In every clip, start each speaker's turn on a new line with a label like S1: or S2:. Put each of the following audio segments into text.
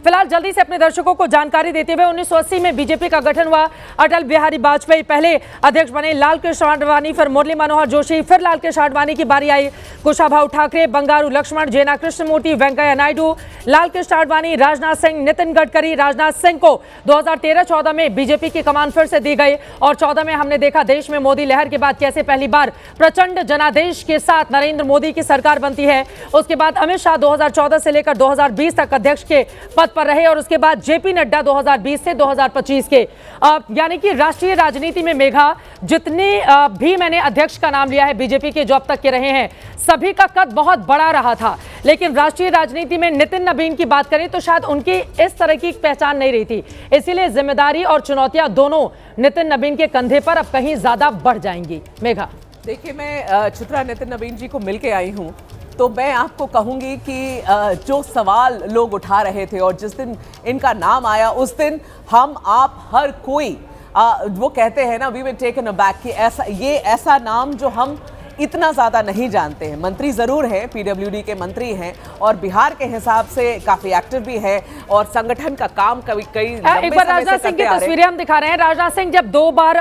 S1: फिलहाल जल्दी से अपने दर्शकों को जानकारी देते हुए 1980 में बीजेपी का गठन हुआ। अटल बिहारी वाजपेयी पहले अध्यक्ष बने, लाल कृष्ण आडवाणी, फिर मुरली मनोहर जोशी, फिर लाल कृष्ण आडवाणी की बारी आई। कुशाभाऊ ठाकरे, बंगारू लक्ष्मण, जेना कृष्णमूर्ति, वेंकैया नायडू, लाल कृष्ण आडवाणी, राजनाथ सिंह, नितिन गडकरी। राजनाथ सिंह को 2013-14 में बीजेपी की कमान फिर से दी गई और 14 में हमने देखा देश में मोदी लहर के बाद कैसे पहली बार प्रचंड जनादेश के साथ नरेंद्र मोदी की सरकार बनती है। उसके बाद अमित शाह 2014 से लेकर 2020 तक अध्यक्ष के पद पर रहे और उसके बाद जेपी नड्डा 2020 से 2025 के यानी कि राष्ट्रीय राजनीति में मेघा जितने भी मैंने अध्यक्ष का नाम लिया है बीजेपी के जो अब तक के रहे हैं सभी का कद बहुत बड़ा रहा था, लेकिन राष्ट्रीय राजनीति में नितिन नवीन की बात करें तो शायद उनकी इस तरह की पहचान नहीं रही थी। इसीलिए जिम्मेदारी और चुनौतियां दोनों नितिन नवीन के कंधे पर अब कहीं ज्यादा बढ़ जाएंगी। मेघा,
S2: देखिए, मैं चित्रा नितिन नवीन जी को मिलके आई हूँ तो मैं आपको कहूंगी कि जो सवाल लोग उठा रहे थे और जिस दिन इनका नाम आया उस दिन हम आप हर कोई वो कहते हैं ना, वी विल टेकन अबैक कि ऐसा नाम जो हम इतना ज़्यादा नहीं जानते हैं। मंत्री ज़रूर हैं, पीडब्ल्यूडी के मंत्री हैं और बिहार के हिसाब से काफ़ी एक्टिव भी है और संगठन का काम कई
S1: एक बार राजनाथ सिंह की तस्वीरें हम दिखा रहे हैं। राजनाथ सिंह जब 2 बार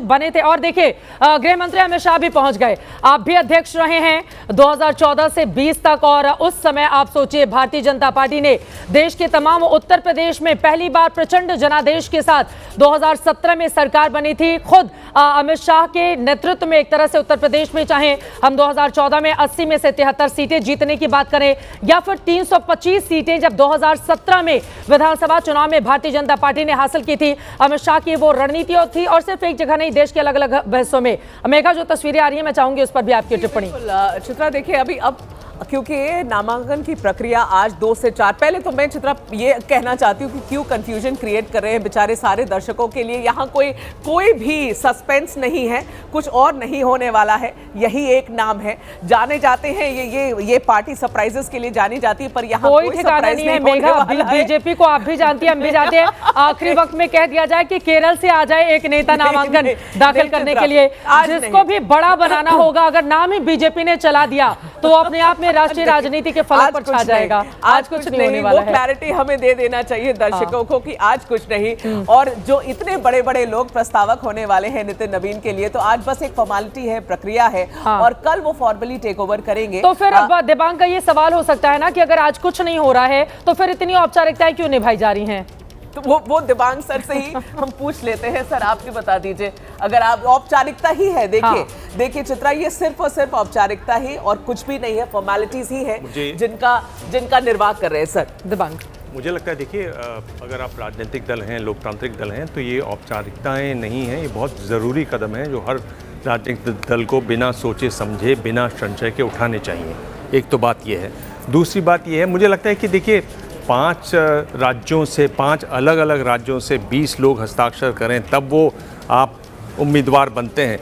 S1: बने थे और देखिए गृह मंत्री अमित शाह भी पहुंच गए। आप भी अध्यक्ष रहे हैं 2014 से 20 तक और उस समय आप सोचिए भारतीय जनता पार्टी ने देश के तमाम उत्तर प्रदेश में पहली बार प्रचंड जनादेश के साथ 2017 में सरकार बनी थी। खुद अमित शाह के नेतृत्व में एक तरह से उत्तर प्रदेश में चाहे हम 2014 में 80 में से 73 सीटें जीतने की बात करें या फिर 325 सीटें जब 2017 में विधानसभा चुनाव में भारतीय जनता पार्टी ने हासिल की थी। अमित शाह की वो रणनीति थी और सिर्फ एक जगह नहीं, देश के अलग अलग हिस्सों में। मेघा, जो तस्वीरें आ रही है मैं चाहूंगी उस पर भी आपकी टिप्पणी।
S2: चित्रा, देखिए अब क्योंकि नामांकन की प्रक्रिया आज 2 से 4, पहले तो मैं चित्रा ये कहना चाहती हूँ कि क्यों कंफ्यूजन क्रिएट कर रहे हैं बेचारे सारे दर्शकों के लिए। यहाँ कोई भी सस्पेंस नहीं है, कुछ और नहीं होने वाला है, यही एक नाम है। जाने जाते हैं ये पार्टी सरप्राइजेस के लिए जानी जाती है, पर यहाँ कोई सरप्राइज नहीं है।
S1: मेघा, बीजेपी को आप भी जानती हैं, हम भी जानते हैं। आखिरी वक्त में कह दिया जाए कि केरल से आ जाए एक नेता नामांकन दाखिल करने के लिए, जिसको भी बड़ा बनाना होगा। अगर नाम ही बीजेपी ने चला दिया तो अपने आप में राष्ट्रीय राजनीति के फलक पर छा जाएगा। आज कुछ नहीं होने वाला है।
S2: वो क्लैरिटी हमें दे देना चाहिए दर्शकों को कि आज कुछ नहीं। और जो इतने बड़े बड़े लोग प्रस्तावक होने वाले हैं नितिन नवीन के लिए, तो आज बस एक फॉर्मेलिटी है, प्रक्रिया है और कल वो फॉर्मली टेक ओवर करेंगे।
S1: तो फिर अब दिबांग का ये सवाल हो सकता है ना कि अगर आज कुछ नहीं हो रहा है तो फिर इतनी औपचारिकताएं क्यों निभाई जा रही हैं?
S2: तो वो दिबांग सर से ही हम पूछ लेते हैं। सर, आप भी बता दीजिए, अगर आप औपचारिकता ही है, देखिए चित्रा, ये सिर्फ और सिर्फ औपचारिकता ही और कुछ भी नहीं है, फॉर्मेलिटीज ही है जिनका निर्वाह कर रहे हैं। सर दिबांग,
S3: मुझे लगता है देखिए, अगर आप राजनीतिक दल हैं, लोकतांत्रिक दल हैं, तो ये औपचारिकताएं नहीं हैं, ये बहुत ज़रूरी कदम है जो हर राजनीतिक दल को बिना सोचे समझे, बिना संशय के उठाने चाहिए। एक तो बात ये है। दूसरी बात ये है, मुझे लगता है कि देखिए 5 राज्यों से, 5 अलग अलग राज्यों से 20 लोग हस्ताक्षर करें तब वो आप उम्मीदवार बनते हैं।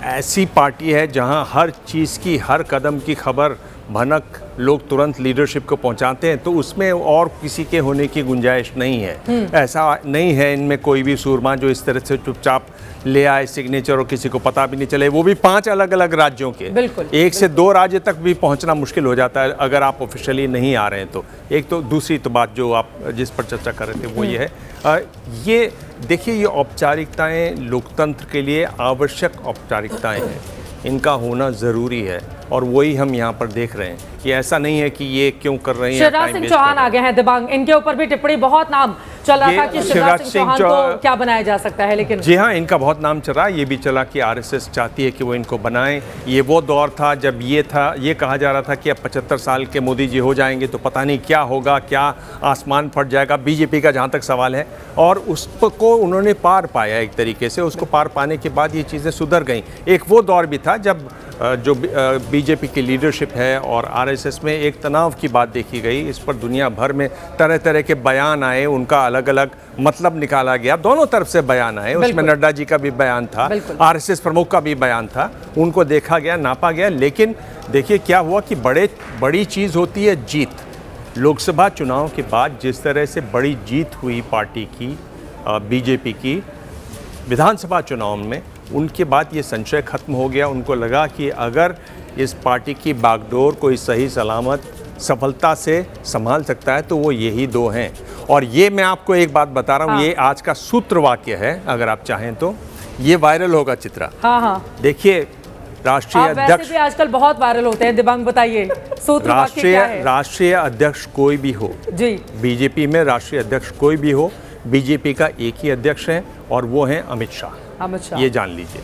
S3: ऐसी पार्टी है जहां हर चीज़ की, हर कदम की खबर भनक लोग तुरंत लीडरशिप को पहुंचाते हैं, तो उसमें और किसी के होने की गुंजाइश नहीं है। ऐसा नहीं है इनमें कोई भी सूरमा जो इस तरह से चुपचाप ले आए सिग्नेचर और किसी को पता भी नहीं चले, वो भी 5 अलग अलग राज्यों के। 1 से 2 राज्य तक भी पहुंचना मुश्किल हो जाता है अगर आप ऑफिशियली नहीं आ रहे हैं तो। एक तो दूसरी तो बात जो आप जिस पर चर्चा कर रहे थे वो ये है, ये देखिए, ये औपचारिकताएं लोकतंत्र के लिए आवश्यक औपचारिकताएं हैं, इनका होना ज़रूरी है और वही हम यहाँ पर देख रहे हैं कि ऐसा नहीं है कि ये क्यों कर रहे हैं।
S1: शिवराज सिंह चौहान आ गए हैं दिबांग, इनके ऊपर भी टिप्पणी, बहुत नाम चल रहा था कि शिवराज सिंह चौहान को क्या बनाया जा सकता है, लेकिन
S3: जी हाँ, इनका बहुत नाम चल रहा है। ये भी चला कि आरएसएस चाहती है कि वो इनको बनाएं। ये वो दौर था जब ये कहा जा रहा था कि अब 75 साल के मोदी जी हो जाएंगे तो पता नहीं क्या होगा, क्या आसमान फट जाएगा बीजेपी का, जहाँ तक सवाल है। और उसको उन्होंने पार पाया एक तरीके से। उसको पार पाने के बाद ये चीज़ें सुधर गई। एक वो दौर भी था जब जो बीजेपी की लीडरशिप है और आरएसएस में एक तनाव की बात देखी गई। इस पर दुनिया भर में तरह तरह के बयान आए, उनका अलग अलग मतलब निकाला गया, दोनों तरफ से बयान आए। उसमें नड्डा जी का भी बयान था, आरएसएस प्रमुख का भी बयान था, उनको देखा गया, नापा गया। लेकिन देखिए क्या हुआ कि बड़ी चीज़ होती है जीत। लोकसभा चुनाव के बाद जिस तरह से बड़ी जीत हुई पार्टी की, बीजेपी की, विधानसभा चुनाव में, उनके बाद ये संशय खत्म हो गया। उनको लगा कि अगर इस पार्टी की बागडोर कोई सही सलामत सफलता से संभाल सकता है तो वो यही दो हैं। और ये मैं आपको एक बात बता रहा हूँ, ये आज का सूत्र वाक्य है, अगर आप चाहें तो ये वायरल होगा चित्रा।
S1: हाँ।
S3: देखिए, राष्ट्रीय
S1: आप वैसे
S3: अध्यक्ष
S1: भी आजकल बहुत वायरल होते हैं, दिबांग बताइए सूत्र वाक्य क्या है?
S3: राष्ट्रीय अध्यक्ष कोई भी हो
S1: जी,
S3: बीजेपी में, राष्ट्रीय अध्यक्ष कोई भी हो, बीजेपी का एक ही अध्यक्ष है और वो है अमित शाह। ये जान लीजिए।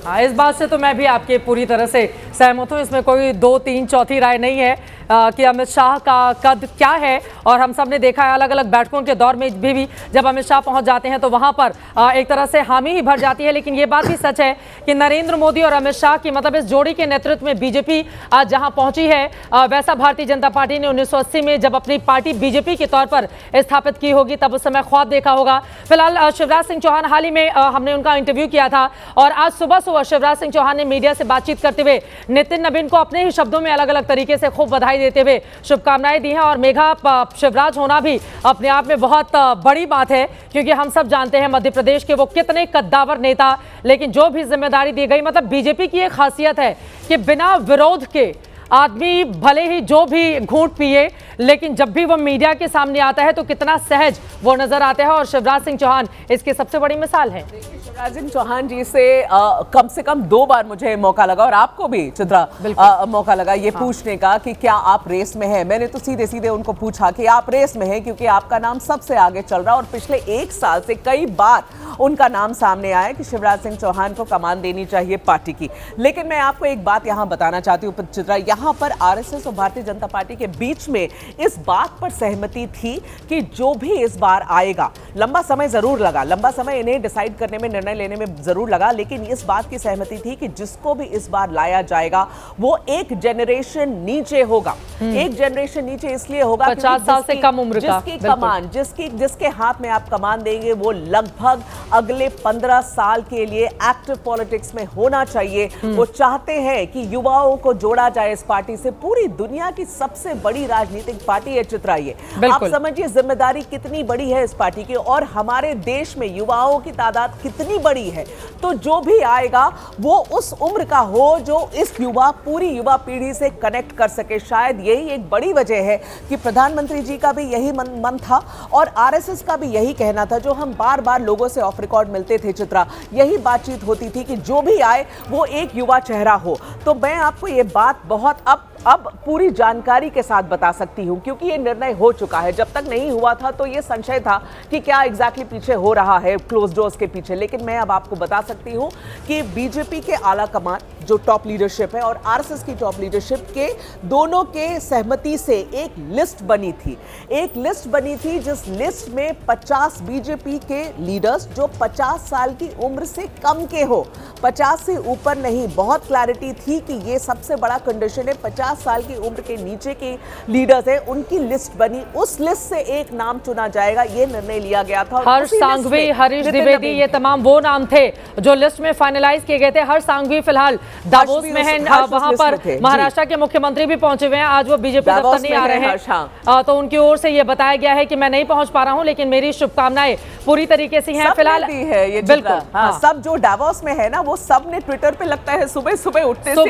S1: हाँ, इस बात से तो मैं भी आपके पूरी तरह से सहमत हूँ। इसमें कोई 2, 3 चौथी राय नहीं है कि अमित शाह का कद क्या है। और हम सब ने देखा है अलग अलग बैठकों के दौर में भी जब अमित शाह पहुंच जाते हैं तो वहां पर एक तरह से हामी ही भर जाती है। लेकिन ये बात भी सच है कि नरेंद्र मोदी और अमित शाह की मतलब इस जोड़ी के नेतृत्व में बीजेपी आज जहां पहुंची है, वैसा भारतीय जनता पार्टी ने 1980 में जब अपनी पार्टी बीजेपी के तौर पर स्थापित की होगी तब उस समय ख्वाब देखा होगा। फिलहाल शिवराज सिंह चौहान, हाल ही में हमने उनका इंटरव्यू किया था और आज सुबह शिवराज सिंह चौहान ने मीडिया से बातचीत करते हुए नितिन नबीन को अपने ही शब्दों में अलग अलग तरीके से खूब बधाई देते हुए शुभकामनाएं दी हैं। और मेघा, शिवराज होना भी अपने आप में बहुत बड़ी बात है, क्योंकि हम सब जानते हैं मध्य प्रदेश के वो कितने कद्दावर नेता, लेकिन जो भी जिम्मेदारी दी गई, मतलब बीजेपी की एक खासियत है कि बिना विरोध के आदमी भले ही जो भी घूंट पिए, लेकिन जब भी वो मीडिया के सामने आता है तो कितना सहज वो नजर आता है। और शिवराज सिंह चौहान इसकी सबसे बड़ी मिसाल है।
S2: शिवराज सिंह चौहान जी से कम 2 बार मुझे मौका लगा और आपको भी चित्रा मौका लगा ये पूछने का कि क्या आप रेस में हैं। मैंने तो सीधे सीधे उनको पूछा कि आप रेस में हैं, क्योंकि आपका नाम सबसे आगे चल रहा है और पिछले 1 साल से कई बार उनका नाम सामने आया कि शिवराज सिंह चौहान को कमान देनी चाहिए पार्टी की। लेकिन मैं आपको एक बात यहां बताना चाहती हूं चित्रा, यहां पर आरएसएस और भारतीय जनता पार्टी के बीच में इस बात पर सहमति थी कि जो भी इस बार आएगा, लंबा समय जरूर लगा, लंबा समय इन्हें डिसाइड करने में, निर्णय लेने में जरूर लगा, लेकिन इस बात की सहमति थी कि जिसको भी इस बार लाया जाएगा वो एक जनरेशन नीचे होगा। एक जनरेशन नीचे इसलिए होगा
S1: 50 साल से कम उम्र का,
S2: जिसकी कमान, जिसके हाथ में आप कमान देंगे वो लगभग अगले 15 साल के लिए एक्टिव पॉलिटिक्स में होना चाहिए। वो चाहते हैं कि युवाओं को जोड़ा जाए इस पार्टी से। पूरी दुनिया की सबसे बड़ी राजनीतिक पार्टी है चित्रा ये। आप समझिए जिम्मेदारी कितनी बड़ी है इस पार्टी की, और हमारे देश में युवाओं की तादाद कितनी बड़ी है। तो जो भी आएगा वो उस उम्र का हो जो इस पूरी युवा पीढ़ी से कनेक्ट कर सके। शायद यही एक बड़ी वजह है कि प्रधानमंत्री जी का भी यही मन था और आरएसएस का भी यही कहना था, जो हम बार बार लोगों से ऑफ रिकॉर्ड मिलते थे चित्रा, यही बातचीत होती थी कि जो भी आए वो एक युवा चेहरा हो। तो मैं आपको ये बात बहुत अब पूरी जानकारी के साथ बता सकती हूं, क्योंकि ये निर्णय हो चुका है। जब तक नहीं हुआ था तो ये संशय था कि क्या एग्जैक्टली पीछे हो रहा है क्लोज डोर्स के पीछे। लेकिन मैं अब आपको बता सकती हूं कि बीजेपी के आला कमान जो टॉप लीडरशिप है और आरएसएस की टॉप लीडरशिप के दोनों के सहमति से एक लिस्ट बनी थी। एक लिस्ट बनी थी जिस लिस्ट में 50 बीजेपी के लीडर्स जो 50 साल की उम्र से कम के हो, 50 से ऊपर नहीं। बहुत क्लैरिटी थी कि ये सबसे बड़ा कंडीशन है, 50 साल की उम्र के नीचे के लीडर्स हैं उनकी लिस्ट बनी। उस लिस्ट से एक नाम चुना जाएगा, ये निर्णय लिया गया था।
S1: हर्ष सांघवी, हरीश द्विवेदी, ये तमाम वो नाम थे जो लिस्ट में फाइनलाइज किए गए थे। हर्ष सांघवी फिलहाल दावोस में है, वहां पर महाराष्ट्र के मुख्यमंत्री भी पहुंचे हुए हैं। आज वो बीजेपी दफ्तर नहीं आ रहे हैं, तो उनकी ओर से ये बताया गया है कि मैं नहीं पहुंच पा रहा हूं, लेकिन मेरी शुभकामनाएं पूरी तरीके से हैं। फिलहाल
S2: बिल्कुल सब जो डावोस में है ना, वो सब ने ट्विटर पे लगता है सुबह सुबह उठते से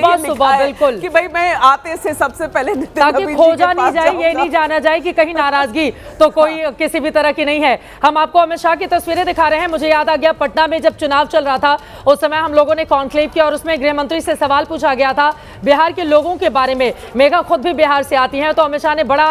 S1: बिल्कुल
S2: कि भाई मैं आते से सबसे पहले
S1: ताकि खोजा नहीं जाए, ये नहीं जाना जाए कि कहीं नाराजगी तो कोई किसी भी तरह की नहीं है। हम आपको अमित शाह की तस्वीरें दिखा रहे हैं। मुझे याद आ गया पटना में जब चुनाव चल रहा था उस समय हम लोगों ने कॉन्क्लेव किया और उसमें गृह मंत्री से सवाल पूछा गया था बिहार के लोगों के बारे में। मेघा खुद भी बिहार से आती हैं, तो अमित शाह ने बड़ा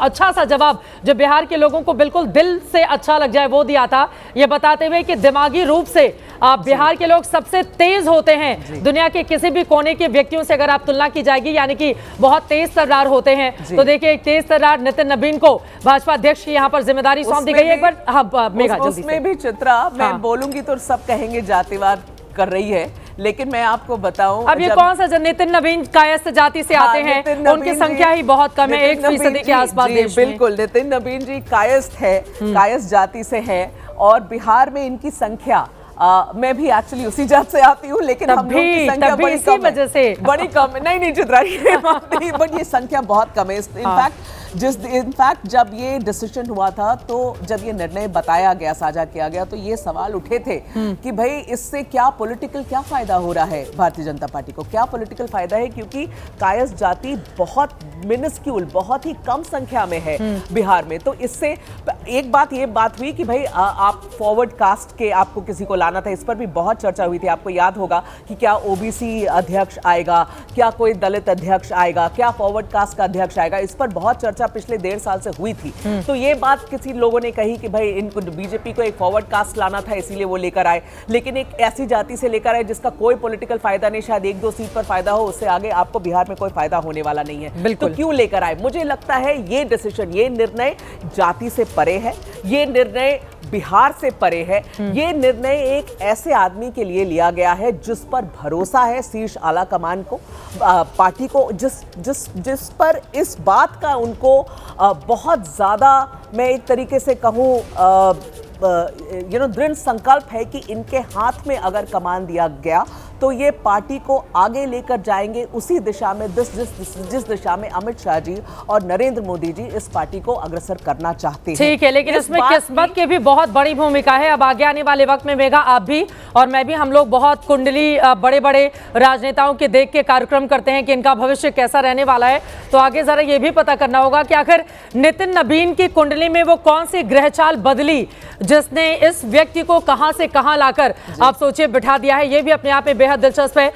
S1: अच्छा सा जवाब जो बिहार के लोगों को बिल्कुल दिल से अच्छा लग जाए वो दिया था, ये बताते हुए कि दिमागी रूप से बिहार के लोग सबसे तेज होते हैं दुनिया के किसी भी कोने के व्यक्तियों से अगर आप तुलना की जाएगी, यानी कि बहुत तेज तर्रार होते हैं। तो देखिए एक तेज तर्रार नितिन नबीन को भाजपा अध्यक्ष की यहाँ पर जिम्मेदारी सौंप दी गई है। एक बार मेघा जल्दी
S2: उसमें भी चित्रा मैं बोलूंगी तो सब कहेंगे जातिवाद कर रही है, लेकिन मैं आपको बताऊं
S1: अब ये कौन सा नितिन नबीन कायस्थ जाति से आते हैं, उनकी संख्या ही बहुत कम है, 1% के आसपास देश में।
S2: बिल्कुल नितिन नबीन जी कायस्थ है, कायस्थ जाति से है और बिहार में इनकी संख्या मैं भी एक्चुअली उसी जात से आती हूँ, लेकिन हम लोग की संख्या बड़ी कम है। नहीं चित्रा, बट ये संख्या बहुत कम है। इनफैक्ट इनफैक्ट जब ये डिसीजन हुआ था, तो जब ये निर्णय बताया गया, साझा किया गया, तो ये सवाल उठे थे कि भाई इससे क्या फायदा हो रहा है भारतीय जनता पार्टी को, क्या पॉलिटिकल फायदा है, क्योंकि कायस्थ जाति बहुत मिनिस्क्यूल, बहुत ही कम संख्या में है बिहार में। तो इससे एक बात ये बात हुई कि भाई आप फॉरवर्ड कास्ट के आपको किसी को लाना था, इस पर भी बहुत चर्चा हुई थी। आपको याद होगा कि क्या ओबीसी अध्यक्ष आएगा, क्या कोई दलित अध्यक्ष आएगा, क्या फॉरवर्ड कास्ट का अध्यक्ष आएगा, इस पर बहुत चर्चा पिछले 1.5 साल से हुई थी। तो ये बात किसी लोगों ने कही कि भाई इनको बीजेपी को एक फॉरवर्ड कास्ट लाना था, इसीलिए वो लेकर आए, लेकिन एक ऐसी जाति से लेकर आए जिसका कोई पॉलिटिकल फायदा नहीं, शायद 1-2 सीट पर फायदा हो, उससे आगे आपको बिहार में कोई फायदा होने वाला नहीं है।
S1: बिल्कुल।
S2: तो क्यों लेकर आए? मुझे लगता है ये डिसीजन, ये निर्णय जाति से परे है, ये निर्णय बिहार से परे है, ये निर्णय एक ऐसे आदमी के लिए लिया गया है जिस पर भरोसा है शीर्ष आला कमान को, पार्टी को, जिस पर इस बात का उनको बहुत ज्यादा, मैं एक तरीके से कहूं, दृढ़ संकल्प है कि इनके हाथ में अगर कमान दिया गया तो ये पार्टी को आगे लेकर जाएंगे उसी दिशा में जिस दिशा में अमित शाह जी और नरेंद्र मोदी जी इस पार्टी को अग्रसर करना चाहते हैं।
S1: ठीक है, लेकिन इसमें किस्मत की भी बहुत बड़ी भूमिका है। अब आगे आने वाले वक्त में मेघा, आप भी और मैं भी, हम लोग बहुत कुंडली बड़े बड़े राजनेताओं के देख के कार्यक्रम करते हैं कि इनका भविष्य कैसा रहने वाला है। तो आगे जरा ये भी पता करना होगा कि आखिर नितिन नबीन की कुंडली में वो कौन सी ग्रहचाल बदली जिसने इस व्यक्ति को कहां से कहां लाकर आप सोचिए बिठा दिया है। ये भी अपने आप में बेहद दिलचस्प है।